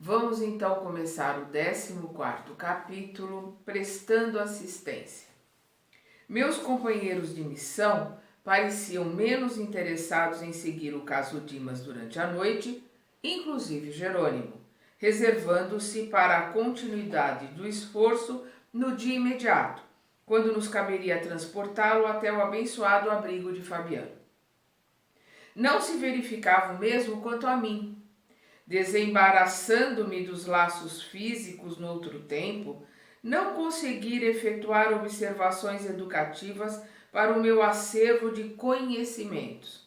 Vamos então começar o 14º capítulo, prestando assistência. Meus companheiros de missão pareciam menos interessados em seguir o caso Dimas durante a noite, inclusive Jerônimo, reservando-se para a continuidade do esforço no dia imediato, quando nos caberia transportá-lo até o abençoado abrigo de Fabiano. Não se verificava o mesmo quanto a mim. Desembaraçando-me dos laços físicos no outro tempo, não consegui efetuar observações educativas para o meu acervo de conhecimentos.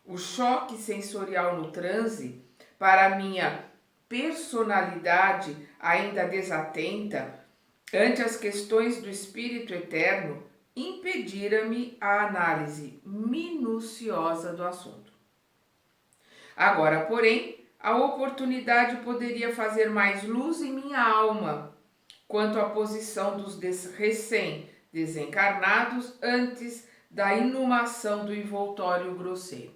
O choque sensorial no transe, para a minha personalidade ainda desatenta ante as questões do espírito eterno, impedira-me a análise minuciosa do assunto. Agora, porém, a oportunidade poderia fazer mais luz em minha alma quanto à posição dos recém-desencarnados antes da inumação do envoltório grosseiro.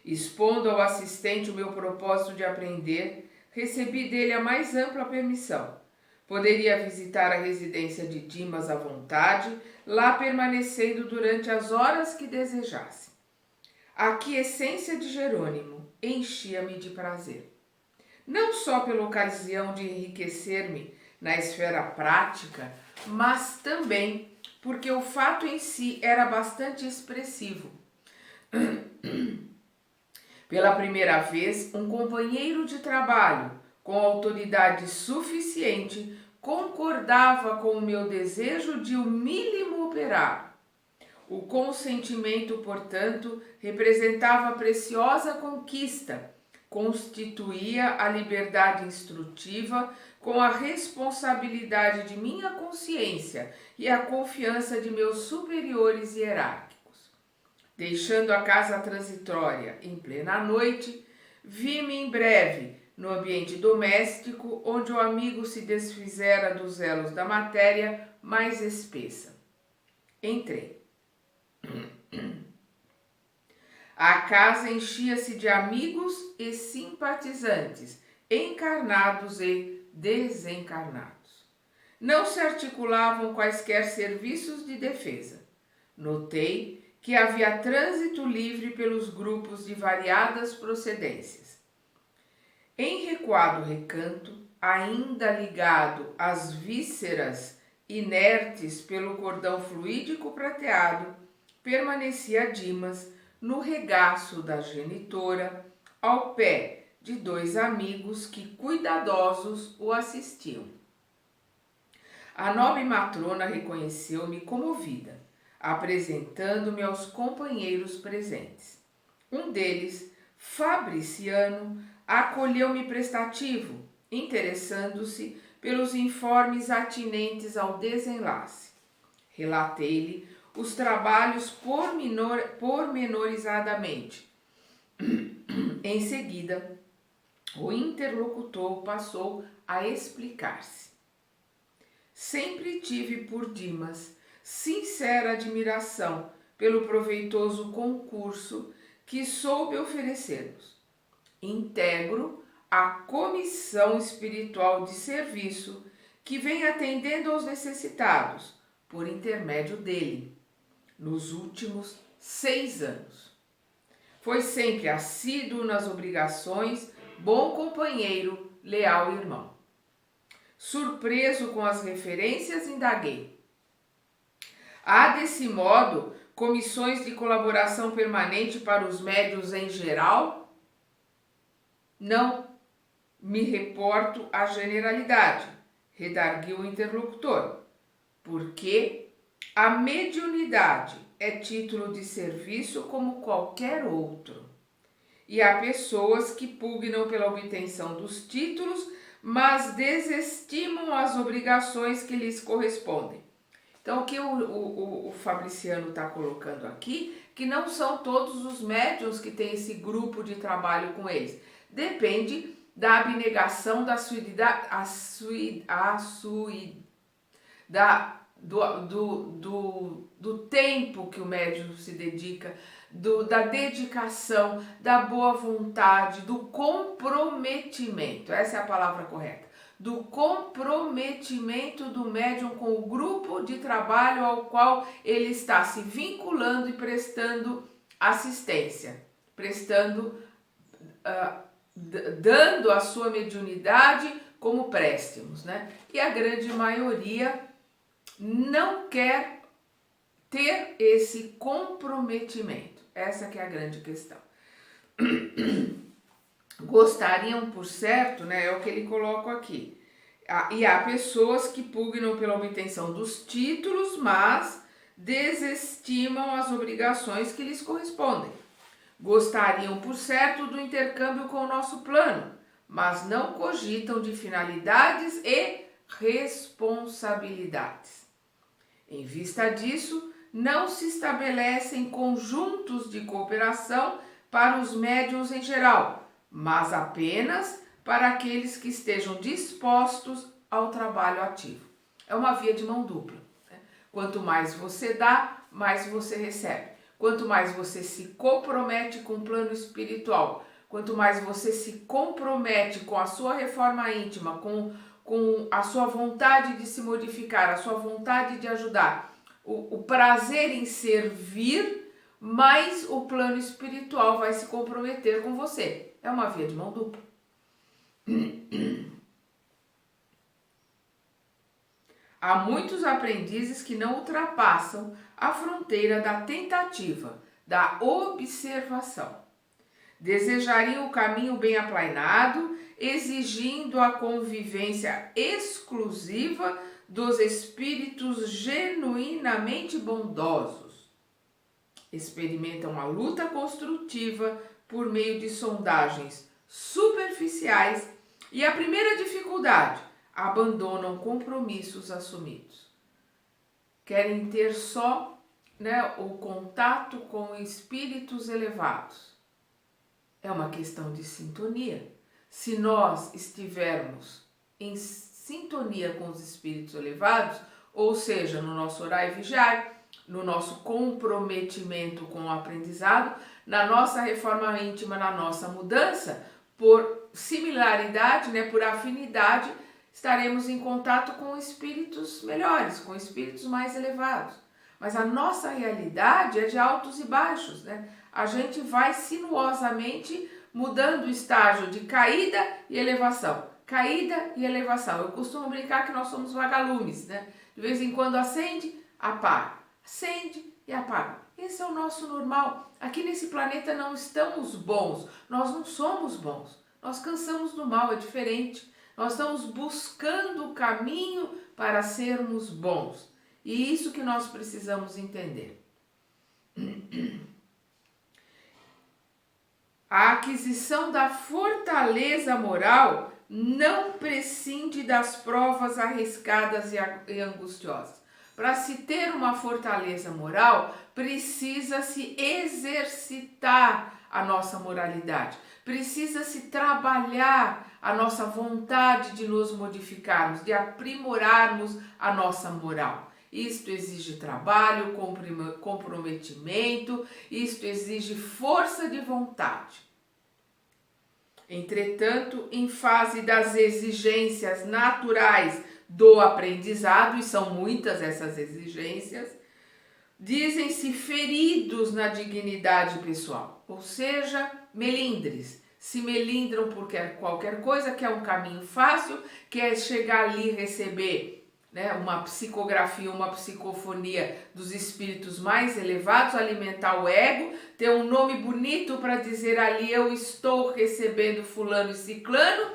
Expondo ao assistente o meu propósito de aprender, recebi dele a mais ampla permissão. Poderia visitar a residência de Dimas à vontade, lá permanecendo durante as horas que desejasse. A aquiescência de Jerônimo enchia-me de prazer. Não só pela ocasião de enriquecer-me na esfera prática, mas também porque o fato em si era bastante expressivo. Pela primeira vez, um companheiro de trabalho, com autoridade suficiente, concordava com o meu desejo de humílimo operário. O consentimento, portanto, representava preciosa conquista, constituía a liberdade instrutiva com a responsabilidade de minha consciência e a confiança de meus superiores hierárquicos. Deixando a casa transitória em plena noite, vi-me em breve no ambiente doméstico, onde o amigo se desfizera dos elos da matéria mais espessa. Entrei. A casa enchia-se de amigos e simpatizantes, encarnados e desencarnados. Não se articulavam quaisquer serviços de defesa. Notei que havia trânsito livre pelos grupos de variadas procedências. Em recuado recanto, ainda ligado às vísceras inertes pelo cordão fluídico prateado, permanecia Dimas no regaço da genitora, ao pé de dois amigos que cuidadosos o assistiam. A nobre matrona reconheceu-me comovida, apresentando-me aos companheiros presentes. Um deles, Fabriciano, acolheu-me prestativo, interessando-se pelos informes atinentes ao desenlace. Relatei-lhe os trabalhos pormenorizadamente. Em seguida, o interlocutor passou a explicar-se. Sempre tive por Dimas sincera admiração pelo proveitoso concurso que soube oferecer-nos. Integro a comissão espiritual de serviço que vem atendendo aos necessitados por intermédio dele nos últimos 6 anos. Foi sempre assíduo nas obrigações, bom companheiro, leal irmão. Surpreso com as referências, indaguei. Há, desse modo, comissões de colaboração permanente para os médiuns em geral? Não, me reporto à generalidade, redarguiu o interlocutor, porque a mediunidade é título de serviço como qualquer outro. E há pessoas que pugnam pela obtenção dos títulos, mas desestimam as obrigações que lhes correspondem. Então, o que o Fabriciano está colocando aqui, que não são todos os médiuns que têm esse grupo de trabalho com eles. Depende da abnegação, do tempo que o médium se dedica, da dedicação, da boa vontade, do comprometimento. Essa é a palavra correta. Do comprometimento do médium com o grupo de trabalho ao qual ele está se vinculando e prestando assistência, dando a sua mediunidade como préstimos, né? E a grande maioria não quer ter esse comprometimento. Essa que é a grande questão. Gostariam, por certo, né, é o que ele coloca aqui. E há pessoas que pugnam pela obtenção dos títulos, mas desestimam as obrigações que lhes correspondem. Gostariam, por certo, do intercâmbio com o nosso plano, mas não cogitam de finalidades e responsabilidades. Em vista disso, não se estabelecem conjuntos de cooperação para os médiuns em geral, mas apenas para aqueles que estejam dispostos ao trabalho ativo. É uma via de mão dupla, né? Quanto mais você dá, mais você recebe. Quanto mais você se compromete com o plano espiritual, quanto mais você se compromete com a sua reforma íntima, com a sua vontade de se modificar, a sua vontade de ajudar, o prazer em servir, mais o plano espiritual vai se comprometer com você. É uma via de mão dupla. Há muitos aprendizes que não ultrapassam a fronteira da tentativa, da observação. Desejariam o caminho bem aplainado, exigindo a convivência exclusiva dos espíritos genuinamente bondosos. Experimentam a luta construtiva por meio de sondagens superficiais e a primeira dificuldade, abandonam compromissos assumidos. Querem ter só, né, o contato com espíritos elevados. É uma questão de sintonia. Se nós estivermos em sintonia com os espíritos elevados, ou seja, no nosso orar e vigiar, no nosso comprometimento com o aprendizado, na nossa reforma íntima, na nossa mudança, por similaridade, né, por afinidade, estaremos em contato com espíritos melhores, com espíritos mais elevados. Mas a nossa realidade é de altos e baixos, né? A gente vai sinuosamente mudando o estágio de caída e elevação. Caída e elevação. Eu costumo brincar que nós somos vagalumes, né? De vez em quando acende, apaga. Acende e apaga. Esse é o nosso normal. Aqui nesse planeta não estamos bons. Nós não somos bons. Nós cansamos do mal, é diferente. Nós estamos buscando o caminho para sermos bons. E isso que nós precisamos entender. A aquisição da fortaleza moral não prescinde das provas arriscadas e angustiosas. Para se ter uma fortaleza moral, precisa-se exercitar a nossa moralidade. Precisa-se trabalhar a nossa vontade de nos modificarmos, de aprimorarmos a nossa moral. Isto exige trabalho, comprometimento, isto exige força de vontade. Entretanto, em fase das exigências naturais do aprendizado, e são muitas essas exigências, dizem-se feridos na dignidade pessoal, ou seja, melindres. Se melindram por qualquer coisa, que é um caminho fácil, que é chegar ali e receber, né, uma psicografia, uma psicofonia dos espíritos mais elevados, alimentar o ego, ter um nome bonito para dizer ali, eu estou recebendo fulano e ciclano,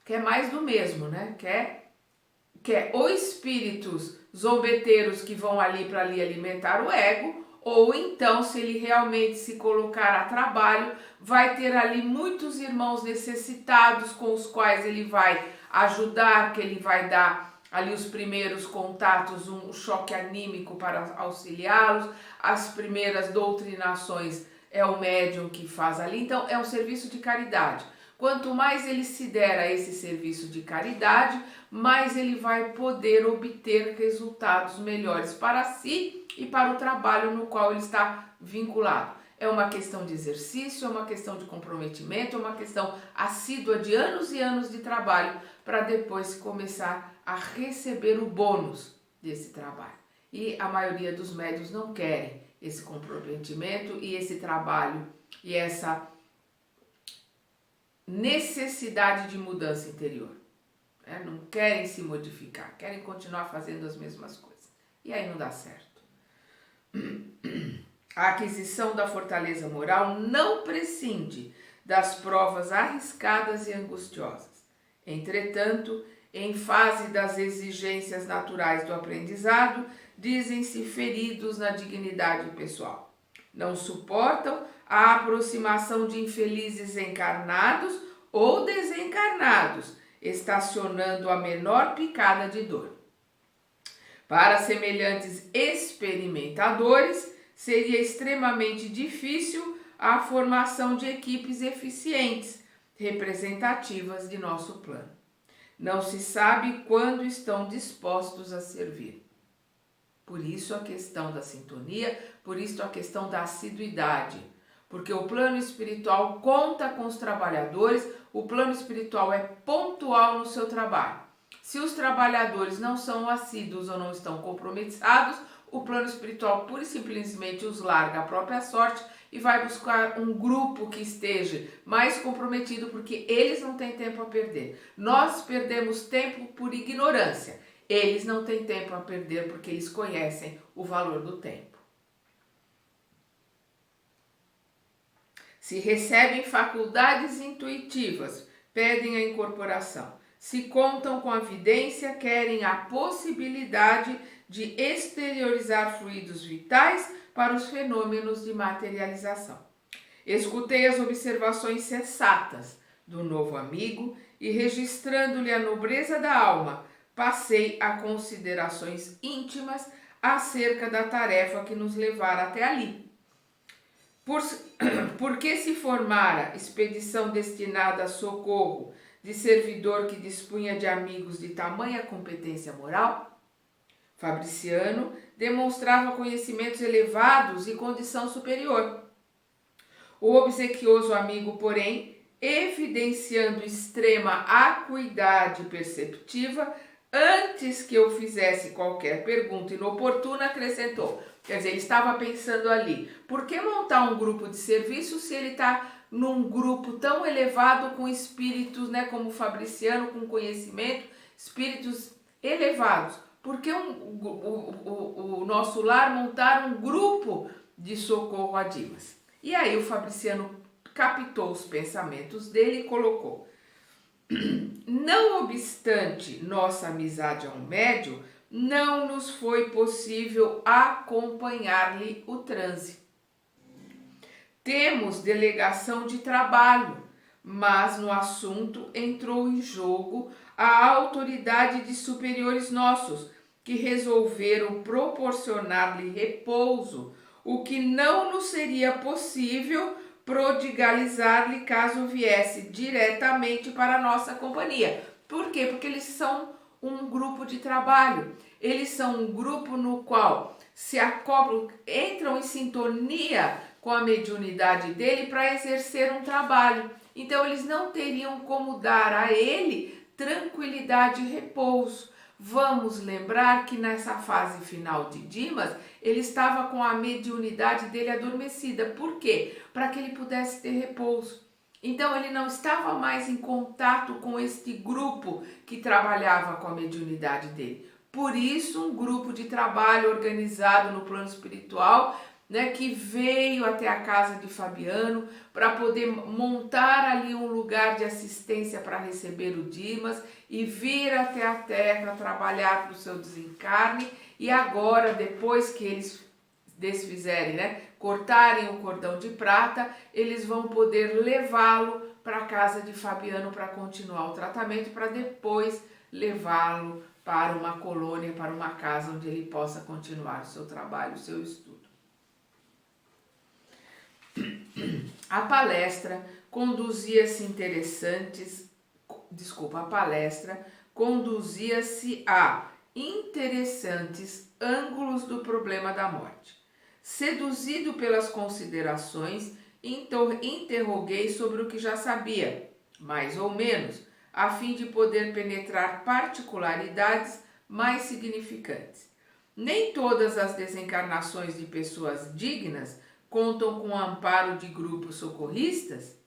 que é mais do mesmo, né? Que é ou espíritos zombeteiros que vão ali para ali alimentar o ego, ou então, se ele realmente se colocar a trabalho, vai ter ali muitos irmãos necessitados com os quais ele vai ajudar, que ele vai dar ali os primeiros contatos, um choque anímico para auxiliá-los, as primeiras doutrinações é o médium que faz ali, então é um serviço de caridade. Quanto mais ele se der a esse serviço de caridade, mais ele vai poder obter resultados melhores para si e para o trabalho no qual ele está vinculado. É uma questão de exercício, é uma questão de comprometimento, é uma questão assídua de anos e anos de trabalho para depois começar a receber o bônus desse trabalho. E a maioria dos médiuns não querem esse comprometimento e esse trabalho e essa necessidade de mudança interior. Não querem se modificar, querem continuar fazendo as mesmas coisas. E aí não dá certo. A aquisição da fortaleza moral não prescinde das provas arriscadas e angustiosas. Entretanto, em fase das exigências naturais do aprendizado, dizem-se feridos na dignidade pessoal. Não suportam a aproximação de infelizes encarnados ou desencarnados, estacionando a menor picada de dor. Para semelhantes experimentadores, seria extremamente difícil a formação de equipes eficientes, representativas de nosso plano. Não se sabe quando estão dispostos a servir. Por isso a questão da sintonia, por isso a questão da assiduidade. Porque o plano espiritual conta com os trabalhadores, o plano espiritual é pontual no seu trabalho. Se os trabalhadores não são assíduos ou não estão comprometidos, o plano espiritual pura e simplesmente os larga à própria sorte e vai buscar um grupo que esteja mais comprometido, porque eles não têm tempo a perder. Nós perdemos tempo por ignorância. Eles não têm tempo a perder porque eles conhecem o valor do tempo. Se recebem faculdades intuitivas, pedem a incorporação. Se contam com a vidência, querem a possibilidade de exteriorizar fluidos vitais para os fenômenos de materialização. Escutei as observações sensatas do novo amigo e, registrando-lhe a nobreza da alma, passei a considerações íntimas acerca da tarefa que nos levara até ali. Porque se formara expedição destinada a socorro de servidor que dispunha de amigos de tamanha competência moral? Fabriciano demonstrava conhecimentos elevados e condição superior. O obsequioso amigo, porém, evidenciando extrema acuidade perceptiva, antes que eu fizesse qualquer pergunta inoportuna, acrescentou. Quer dizer, ele estava pensando ali, por que montar um grupo de serviço se ele está num grupo tão elevado com espíritos, como Fabriciano, com conhecimento, espíritos elevados? Por que o nosso lar montar um grupo de socorro a Dimas? E aí o Fabriciano captou os pensamentos dele e colocou: não obstante nossa amizade a um médium, não nos foi possível acompanhar-lhe o transe. Temos delegação de trabalho, mas no assunto entrou em jogo a autoridade de superiores nossos, que resolveram proporcionar-lhe repouso, o que não nos seria possível prodigalizar-lhe caso viesse diretamente para a nossa companhia. Por quê? Porque eles são um grupo de trabalho, eles são um grupo no qual se acoplam, entram em sintonia com a mediunidade dele para exercer um trabalho. Então eles não teriam como dar a ele tranquilidade e repouso. Vamos lembrar que nessa fase final de Dimas, ele estava com a mediunidade dele adormecida. Por quê? Para que ele pudesse ter repouso. Então ele não estava mais em contato com este grupo que trabalhava com a mediunidade dele. Por isso, um grupo de trabalho organizado no plano espiritual, que veio até a casa de Fabiano para poder montar ali um lugar de assistência para receber o Dimas e vir até a Terra trabalhar para o seu desencarne. E agora, depois que eles desfizerem, cortarem o cordão de prata, eles vão poder levá-lo para a casa de Fabiano para continuar o tratamento, para depois levá-lo para uma colônia, para uma casa onde ele possa continuar o seu trabalho, o seu estudo. A palestra conduzia-se a interessantes ângulos do problema da morte. Seduzido pelas considerações, interroguei sobre o que já sabia, mais ou menos, a fim de poder penetrar particularidades mais significantes. Nem todas as desencarnações de pessoas dignas contam com o amparo de grupos socorristas?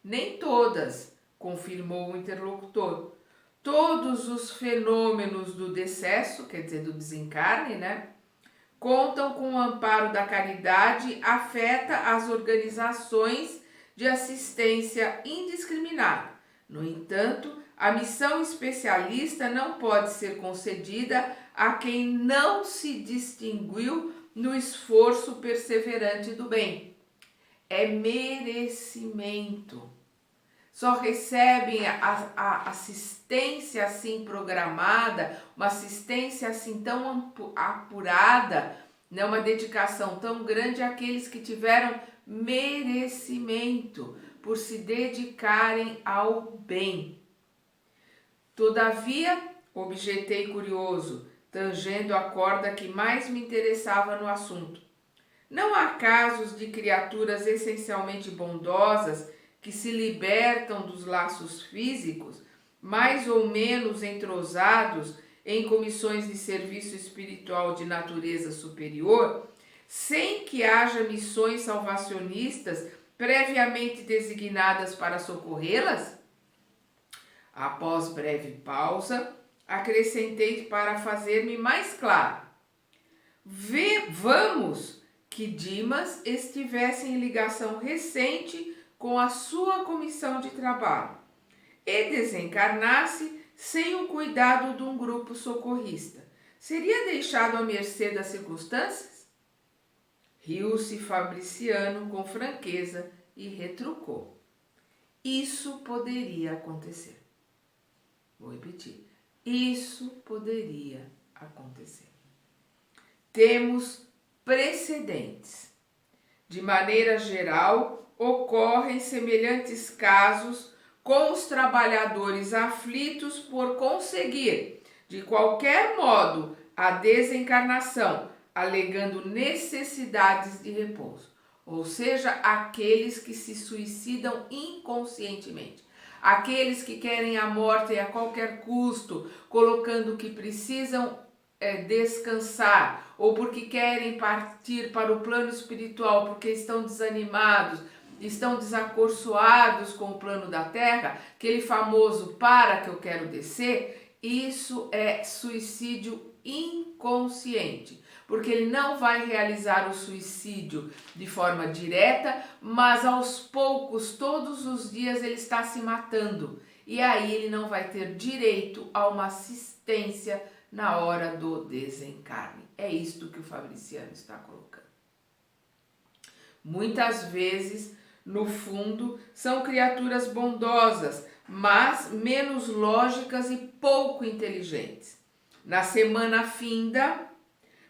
Nem todas, confirmou o interlocutor. Todos os fenômenos do decesso, quer dizer, do desencarne, contam com o amparo da caridade, afeta as organizações de assistência indiscriminada. No entanto, a missão especialista não pode ser concedida a quem não se distinguiu no esforço perseverante do bem. É merecimento. Só recebem a assistência assim programada, uma assistência assim tão apurada, uma dedicação tão grande àqueles que tiveram merecimento por se dedicarem ao bem. Todavia, objetei curioso, tangendo a corda que mais me interessava no assunto, não há casos de criaturas essencialmente bondosas que se libertam dos laços físicos, mais ou menos entrosados em comissões de serviço espiritual de natureza superior, sem que haja missões salvacionistas previamente designadas para socorrê-las? Após breve pausa, acrescentei para fazer-me mais claro. Vamos que Dimas estivesse em ligação recente com a sua comissão de trabalho e desencarnasse sem o cuidado de um grupo socorrista. Seria deixado à mercê das circunstâncias? Riu-se Fabriciano com franqueza e retrucou. Isso poderia acontecer. Vou repetir. Isso poderia acontecer. Temos precedentes. De maneira geral, ocorrem semelhantes casos com os trabalhadores aflitos por conseguir, de qualquer modo, a desencarnação, alegando necessidades de repouso, ou seja, aqueles que se suicidam inconscientemente, aqueles que querem a morte a qualquer custo, colocando que precisam descansar, ou porque querem partir para o plano espiritual, porque estão desanimados, estão desacorçoados com o plano da Terra, aquele famoso para que eu quero descer, isso é suicídio inconsciente, porque ele não vai realizar o suicídio de forma direta, mas aos poucos, todos os dias ele está se matando, e aí ele não vai ter direito a uma assistência na hora do desencarne. É isto que o Fabriciano está colocando. Muitas vezes, no fundo, são criaturas bondosas, mas menos lógicas e pouco inteligentes. Na semana finda,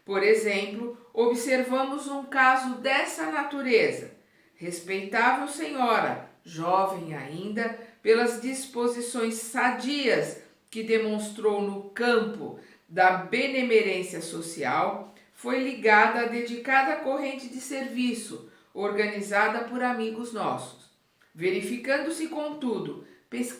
por exemplo, observamos um caso dessa natureza. Respeitável senhora, jovem ainda, pelas disposições sadias que demonstrou no campo da benemerência social, foi ligada à dedicada corrente de serviço, organizada por amigos nossos. Verificando-se, contudo,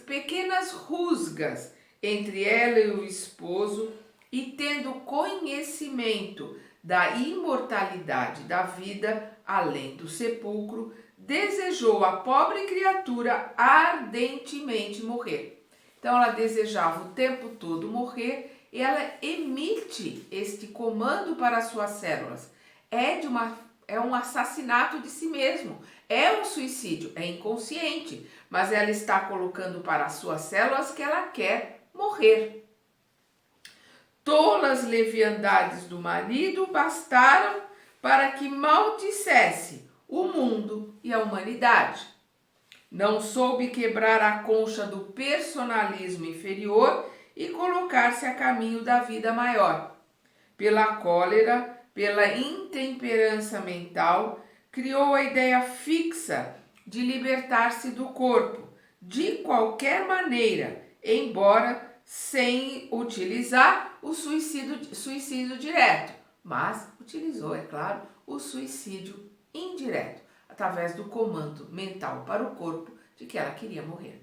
pequenas rusgas entre ela e o esposo, e tendo conhecimento da imortalidade da vida além do sepulcro, desejou a pobre criatura ardentemente morrer. Então ela desejava o tempo todo morrer, e ela emite este comando para as suas células. É um assassinato de si mesmo, é um suicídio, é inconsciente, mas ela está colocando para as suas células que ela quer morrer. Tolas leviandades do marido bastaram para que maldissesse o mundo e a humanidade. Não soube quebrar a concha do personalismo inferior e colocar-se a caminho da vida maior. Pela cólera, pela intemperança mental, criou a ideia fixa de libertar-se do corpo, de qualquer maneira, embora sem utilizar o suicídio direto, mas utilizou, é claro, o suicídio indireto, através do comando mental para o corpo de que ela queria morrer.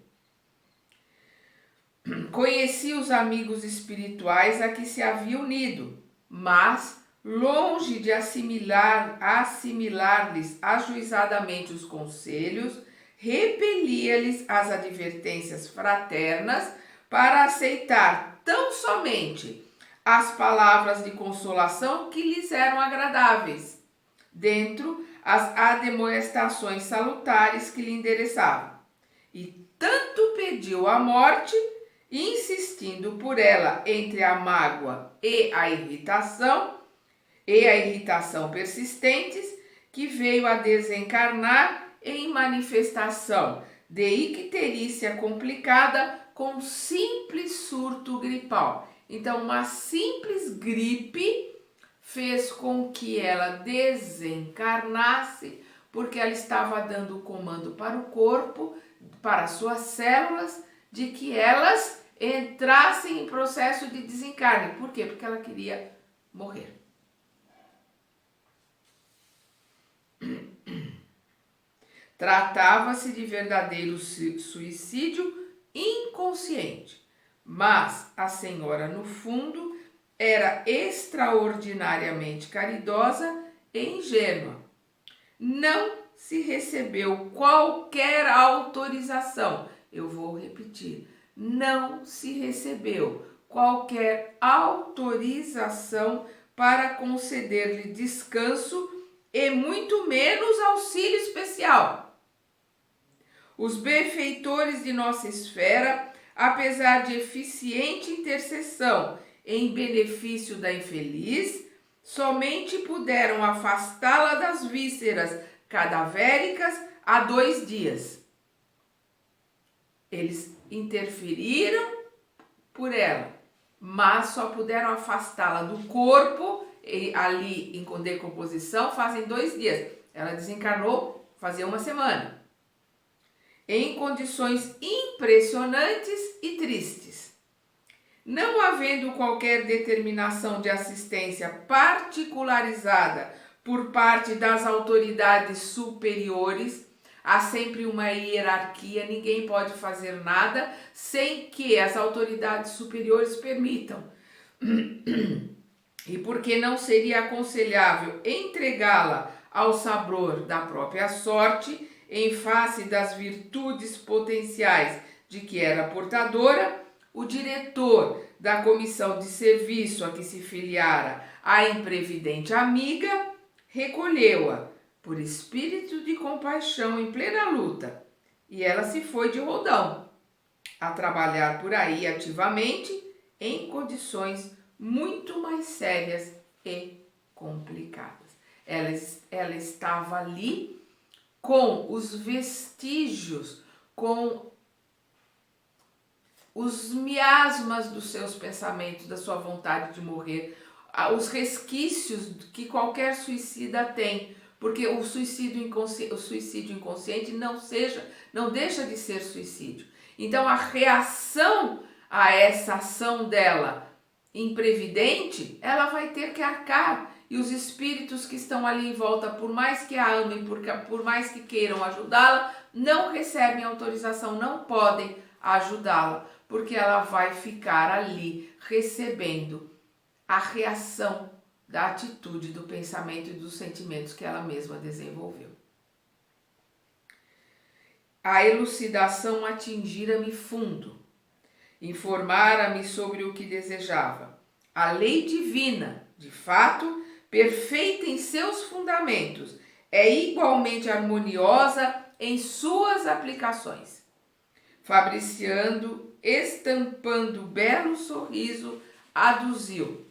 Conheci os amigos espirituais a que se havia unido, mas, longe de assimilar-lhes ajuizadamente os conselhos, repelia-lhes as advertências fraternas para aceitar tão somente as palavras de consolação que lhes eram agradáveis, dentro as admoestações salutares que lhe endereçavam. E tanto pediu a morte, insistindo por ela entre a mágoa e a irritação persistentes, que veio a desencarnar em manifestação de icterícia complicada com simples surto gripal. Então, uma simples gripe fez com que ela desencarnasse, porque ela estava dando o comando para o corpo, para as suas células, de que elas entrassem em processo de desencarne. Por quê? Porque ela queria morrer. Tratava-se de verdadeiro suicídio inconsciente, mas a senhora, no fundo, era extraordinariamente caridosa e ingênua. Não se recebeu qualquer autorização. Eu vou repetir. Não se recebeu qualquer autorização para conceder-lhe descanso e muito menos auxílio especial. Os benfeitores de nossa esfera, apesar de eficiente intercessão em benefício da infeliz, somente puderam afastá-la das vísceras cadavéricas há 2 dias. Eles interferiram por ela, mas só puderam afastá-la do corpo, ali em decomposição, fazem 2 dias. Ela desencarnou fazia 1 semana. Em condições impressionantes e tristes. Não havendo qualquer determinação de assistência particularizada por parte das autoridades superiores, há sempre uma hierarquia, ninguém pode fazer nada sem que as autoridades superiores permitam. E porque não seria aconselhável entregá-la ao sabor da própria sorte, em face das virtudes potenciais de que era portadora, o diretor da comissão de serviço a que se filiara a imprevidente amiga recolheu-a por espírito de compaixão em plena luta, e ela se foi de roldão a trabalhar por aí ativamente em condições muito mais sérias e complicadas. Ela estava ali com os vestígios, com os miasmas dos seus pensamentos, da sua vontade de morrer, os resquícios que qualquer suicida tem, porque o suicídio inconsciente não deixa de ser suicídio. Então a reação a essa ação dela imprevidente, ela vai ter que arcar. E os espíritos que estão ali em volta, por mais que a amem, por mais que queiram ajudá-la, não recebem autorização, não podem ajudá-la, porque ela vai ficar ali recebendo a reação da atitude, do pensamento e dos sentimentos que ela mesma desenvolveu. A elucidação atingira-me fundo, informara-me sobre o que desejava. A lei divina, de fato, perfeita em seus fundamentos, é igualmente harmoniosa em suas aplicações. Fabriciando, estampando belo sorriso, aduziu: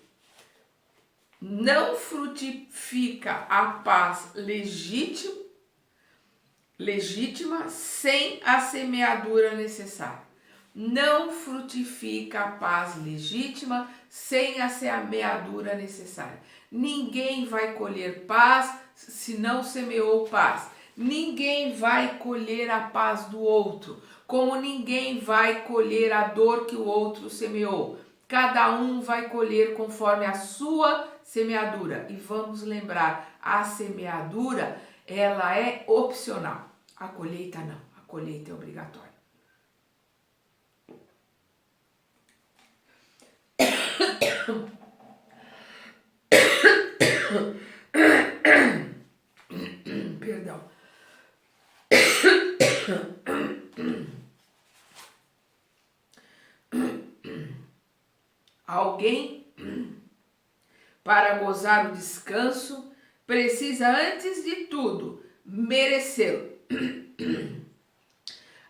não frutifica a paz legítima sem a semeadura necessária. Não frutifica a paz legítima sem a semeadura necessária. Ninguém vai colher paz se não semeou paz. Ninguém vai colher a paz do outro, como ninguém vai colher a dor que o outro semeou. Cada um vai colher conforme a sua semeadura. E vamos lembrar, a semeadura, ela é opcional. A colheita não, a colheita é obrigatória. Perdão. Alguém, para gozar o descanso, precisa, antes de tudo, merecê-lo.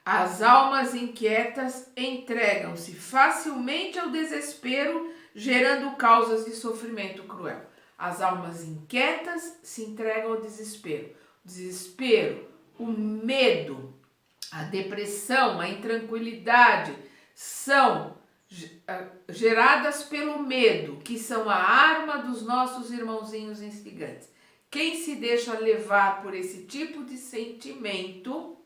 As almas inquietas entregam-se facilmente ao desespero, gerando causas de sofrimento cruel. As almas inquietas se entregam ao desespero. O desespero, o medo, a depressão, a intranquilidade são geradas pelo medo, que são a arma dos nossos irmãozinhos instigantes. Quem se deixa levar por esse tipo de sentimento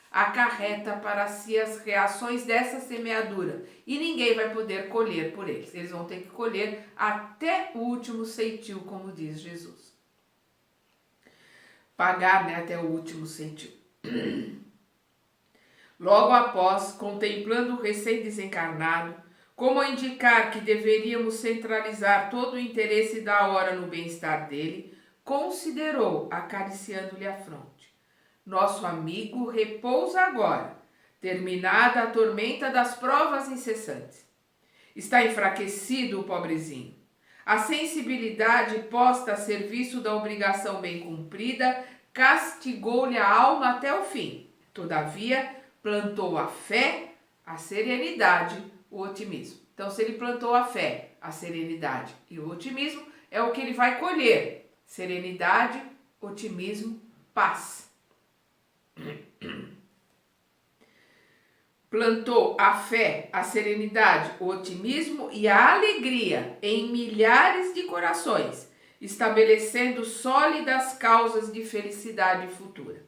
acarreta para si as reações dessa semeadura e ninguém vai poder colher por eles. Eles vão ter que colher até o último ceitil, como diz Jesus. Pagar, né, até o último ceitil. Logo após, contemplando o recém-desencarnado, como a indicar que deveríamos centralizar todo o interesse da hora no bem-estar dele, considerou, acariciando-lhe a fronte: nosso amigo repousa agora, terminada a tormenta das provas incessantes. Está enfraquecido o pobrezinho. A sensibilidade posta a serviço da obrigação bem cumprida castigou-lhe a alma até o fim. Todavia, plantou a fé, a serenidade, o otimismo. Então, se ele plantou a fé, a serenidade e o otimismo, é o que ele vai colher: serenidade, otimismo, paz. Plantou a fé, a serenidade, o otimismo e a alegria em milhares de corações, estabelecendo sólidas causas de felicidade futura.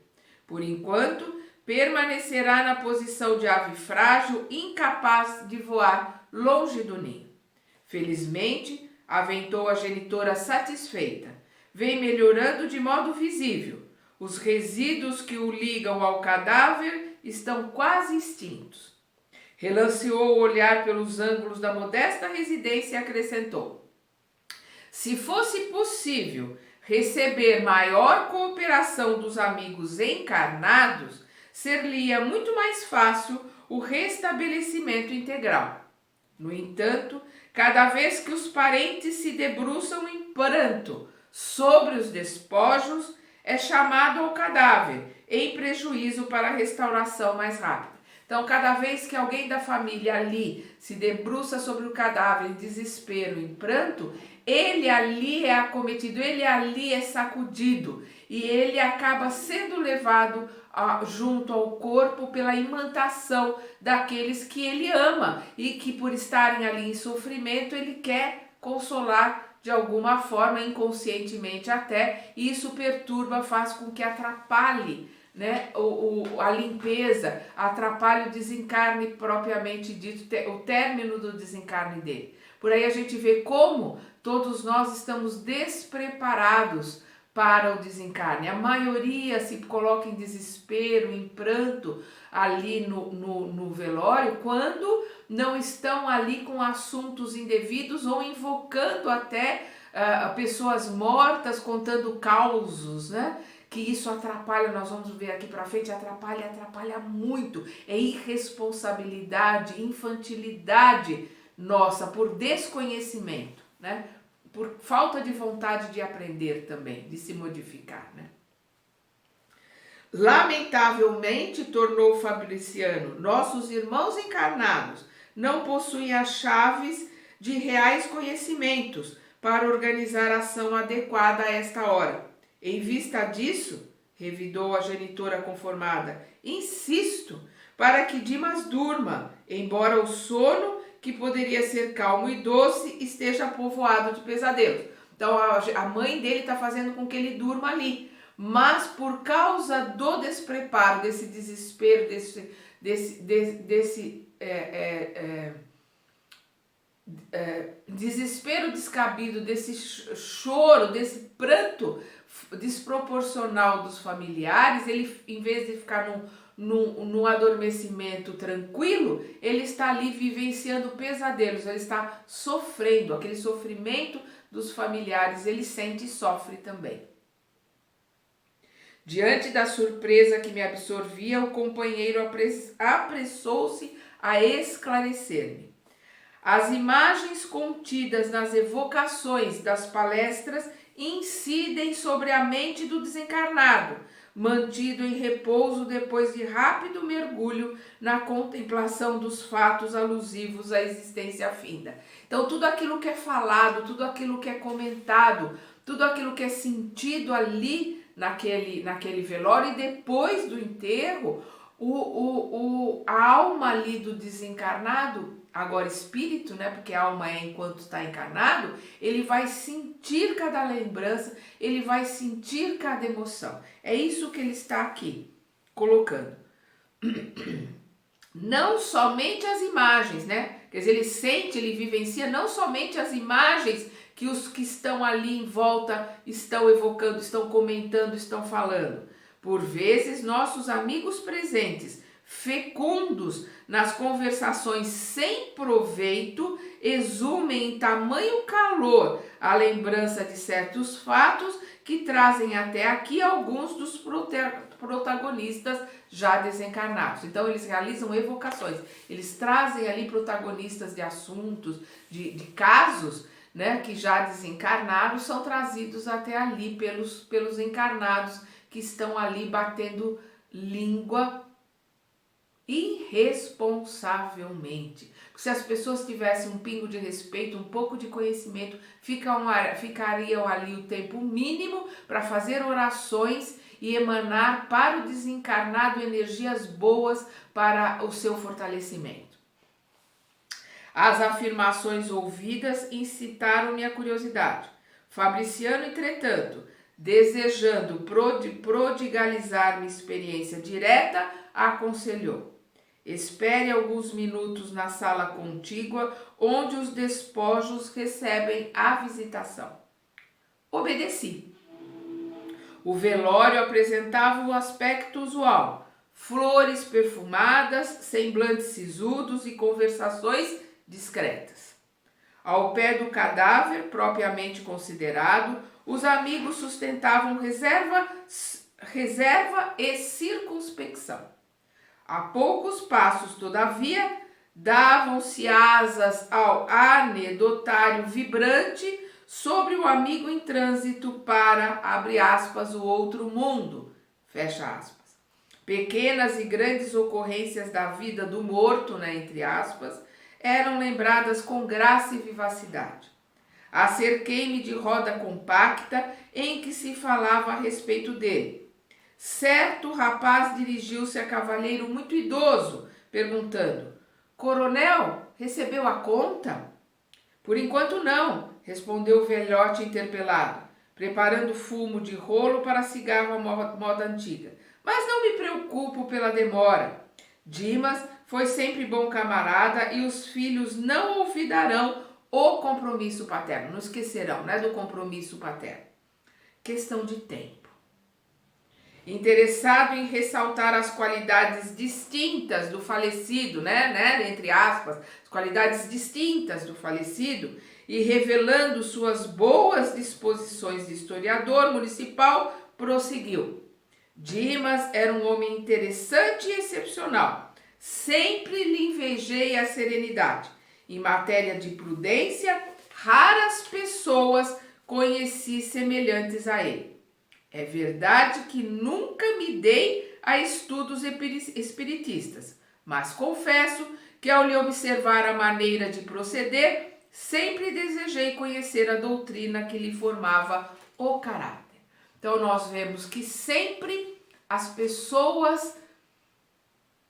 Por enquanto, permanecerá na posição de ave frágil, incapaz de voar longe do ninho. Felizmente, aventou a genitora satisfeita. Vem melhorando de modo visível. Os resíduos que o ligam ao cadáver estão quase extintos. Relanceou o olhar pelos ângulos da modesta residência e acrescentou: se fosse possível receber maior cooperação dos amigos encarnados, ser-lhe-ia muito mais fácil o restabelecimento integral. No entanto, cada vez que os parentes se debruçam em pranto sobre os despojos, é chamado ao cadáver, em prejuízo para a restauração mais rápida. Então, cada vez que alguém da família ali se debruça sobre o cadáver em desespero, em pranto, ele ali é acometido, ele ali é sacudido e ele acaba sendo levado junto ao corpo pela imantação daqueles que ele ama e que, por estarem ali em sofrimento, ele quer consolar de alguma forma, inconscientemente até, e isso perturba, faz com que atrapalhe, né, a limpeza, atrapalhe o desencarne propriamente dito, o término do desencarne dele. Por aí a gente vê como todos nós estamos despreparados para o desencarne. A maioria se coloca em desespero, em pranto ali no velório, quando não estão ali com assuntos indevidos ou invocando até pessoas mortas, contando causos, né? Que isso atrapalha, nós vamos ver aqui para frente, atrapalha muito. É irresponsabilidade, infantilidade nossa, por desconhecimento, né? Por falta de vontade de aprender também, de se modificar, né? Lamentavelmente, tornou Fabriciano, nossos irmãos encarnados não possuem as chaves de reais conhecimentos para organizar a ação adequada a esta hora. Em vista disso, revidou a genitora conformada, insisto para que Dimas durma, embora o sono, que poderia ser calmo e doce, esteja povoado de pesadelos. Então a mãe dele está fazendo com que ele durma ali, mas por causa do despreparo, desse desespero, desse desespero descabido, desse choro, desse pranto desproporcional dos familiares, ele, em vez de ficar num adormecimento tranquilo, ele está ali vivenciando pesadelos, ele está sofrendo, aquele sofrimento dos familiares, ele sente e sofre também. Diante da surpresa que me absorvia, o companheiro apressou-se a esclarecer-me. As imagens contidas nas evocações das palestras incidem sobre a mente do desencarnado, mantido em repouso depois de rápido mergulho na contemplação dos fatos alusivos à existência finda. Então, tudo aquilo que é falado, tudo aquilo que é comentado, tudo aquilo que é sentido ali naquele velório, e depois do enterro, a alma ali do desencarnado, agora espírito, né? Porque a alma é enquanto está encarnado, ele vai sentir cada lembrança, ele vai sentir cada emoção. É isso que ele está aqui colocando. Não somente as imagens, né? Quer dizer, ele sente, ele vivencia não somente as imagens que os que estão ali em volta estão evocando, estão comentando, estão falando. Por vezes, nossos amigos presentes, fecundos nas conversações sem proveito, exumem em tamanho calor a lembrança de certos fatos que trazem até aqui alguns dos protagonistas já desencarnados. Então, eles realizam evocações, eles trazem ali protagonistas de assuntos, de casos, né, que já desencarnaram, são trazidos até ali pelos encarnados que estão ali batendo língua irresponsavelmente. Se as pessoas tivessem um pingo de respeito, um pouco de conhecimento, ficariam ali o tempo mínimo para fazer orações e emanar para o desencarnado energias boas para o seu fortalecimento. As afirmações ouvidas incitaram minha curiosidade. Fabriciano, entretanto, desejando prodigalizar minha experiência direta, aconselhou: espere alguns minutos na sala contígua, onde os despojos recebem a visitação. Obedeci. O velório apresentava o aspecto usual: flores perfumadas, semblantes sisudos e conversações discretas. Ao pé do cadáver, propriamente considerado, os amigos sustentavam reserva e circunspecção. A poucos passos, todavia, davam-se asas ao anedotário vibrante sobre o amigo em trânsito para, abre aspas, o outro mundo, fecha aspas. Pequenas e grandes ocorrências da vida do morto, né, entre aspas, eram lembradas com graça e vivacidade. Acerquei-me de roda compacta em que se falava a respeito dele. Certo rapaz dirigiu-se a cavalheiro muito idoso, perguntando: coronel, recebeu a conta? Por enquanto não, respondeu o velhote interpelado, preparando fumo de rolo para cigarro à moda antiga. Mas não me preocupo pela demora. Dimas foi sempre bom camarada e os filhos não olvidarão o compromisso paterno. Não esquecerão, né, do compromisso paterno. Questão de tempo. Interessado em ressaltar as qualidades distintas do falecido, né, entre aspas, as qualidades distintas do falecido, e revelando suas boas disposições de historiador municipal, prosseguiu: Dimas era um homem interessante e excepcional. Sempre lhe invejei a serenidade. Em matéria de prudência, raras pessoas conheci semelhantes a ele. É verdade que nunca me dei a estudos espiritistas, mas confesso que ao lhe observar a maneira de proceder, sempre desejei conhecer a doutrina que lhe formava o caráter. Então nós vemos que sempre as pessoas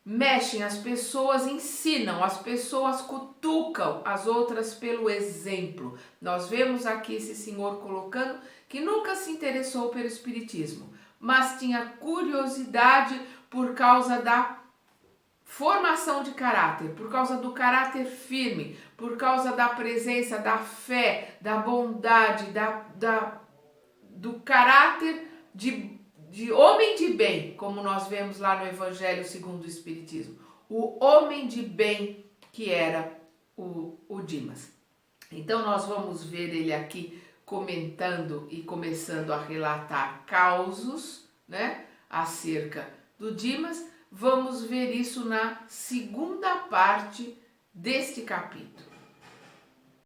mexem, as pessoas ensinam, as pessoas cutucam as outras pelo exemplo. Nós vemos aqui esse senhor colocando que nunca se interessou pelo espiritismo, mas tinha curiosidade por causa da formação de caráter, por causa do caráter firme, por causa da presença, da fé, da bondade, do caráter de homem de bem, como nós vemos lá no Evangelho segundo o Espiritismo. O homem de bem que era o Dimas. Então nós vamos ver ele aqui comentando e começando a relatar causos, né, acerca do Dimas. Vamos ver isso na segunda parte deste capítulo.